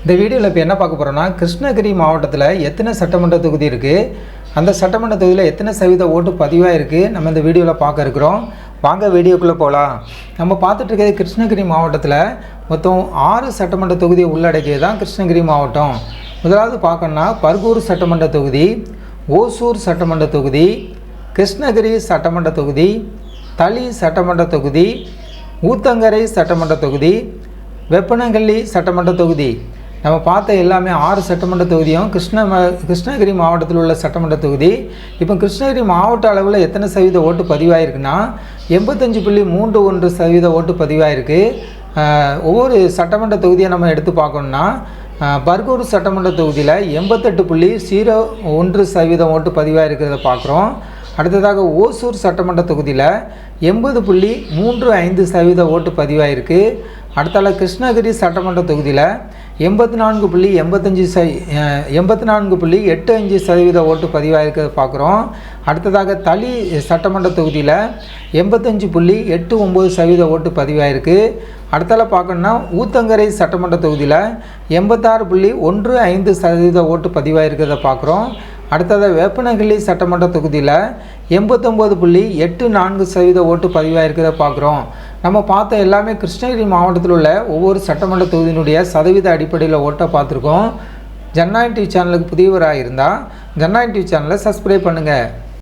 இந்த வீடியோவில் இப்போ என்ன பார்க்க போகிறோம்னா, கிருஷ்ணகிரி மாவட்டத்தில் எத்தனை சட்டமன்ற தொகுதி இருக்குது, அந்த சட்டமன்ற தொகுதியில் எத்தனை சதவீத ஓட்டு பதிவாக இருக்குது, நம்ம இந்த வீடியோவில் பார்க்க இருக்கிறோம். வாங்க வீடியோக்குள்ளே போகலாம். நம்ம பார்த்துட்டு இருக்கிறது கிருஷ்ணகிரி மாவட்டத்தில் மொத்தம் 6 சட்டமன்ற தொகுதியை உள்ளடக்கியது தான் கிருஷ்ணகிரி மாவட்டம். முதலாவது பார்க்கணுன்னா பர்கூர் சட்டமன்ற தொகுதி, ஓசூர் சட்டமன்ற தொகுதி, கிருஷ்ணகிரி சட்டமன்ற தொகுதி, தளி சட்டமன்ற தொகுதி, ஊத்தங்கரை சட்டமன்ற தொகுதி, வெப்பனங்கள்ளி சட்டமன்ற தொகுதி. நம்ம பார்த்த எல்லாமே 6 சட்டமன்ற தொகுதியும் கிருஷ்ணகிரி மாவட்டத்தில் உள்ள சட்டமன்ற தொகுதி. இப்போ கிருஷ்ணகிரி மாவட்ட அளவில் எத்தனை சதவீத ஓட்டு பதிவாயிருக்குன்னா 85.31% ஓட்டு பதிவாயிருக்கு. ஒவ்வொரு சட்டமன்ற தொகுதியை நம்ம எடுத்து பார்க்கணுன்னா, பர்கூர் சட்டமன்ற தொகுதியில் 88.01% ஓட்டு பதிவாயிருக்கிறத பார்க்குறோம். அடுத்ததாக ஓசூர் சட்டமன்ற தொகுதியில் 80.35% ஓட்டு பதிவாயிருக்கு. அடுத்தால கிருஷ்ணகிரி சட்டமன்ற தொகுதியில் 84.85% ஓட்டு பதிவாயிருக்கிறத பார்க்குறோம். அடுத்ததாக தளி சட்டமன்ற தொகுதியில் 85.89% ஓட்டு பதிவாயிருக்கு. அடுத்தால பார்க்கணுன்னா ஊத்தங்கரை சட்டமன்ற தொகுதியில் 86.15% ஓட்டு பதிவாயிருக்கிறத பார்க்குறோம். அடுத்ததாக வேப்பனகிள்ளி சட்டமன்ற தொகுதியில் 89.84% ஓட்டு பதிவாயிருக்கிறத பார்க்குறோம். நம்ம பார்த்த எல்லாமே கிருஷ்ணகிரி மாவட்டத்தில் உள்ள ஒவ்வொரு சட்டமன்ற தொகுதியினுடைய சதவீத அடிப்படையில் ஓட்டை பார்த்துருக்கோம். ஜனநாயகம் டிவி சேனலுக்கு புதியவராக இருந்தால் ஜனநாயகம் டிவி சேனலை சப்ஸ்கிரைப் பண்ணுங்கள்.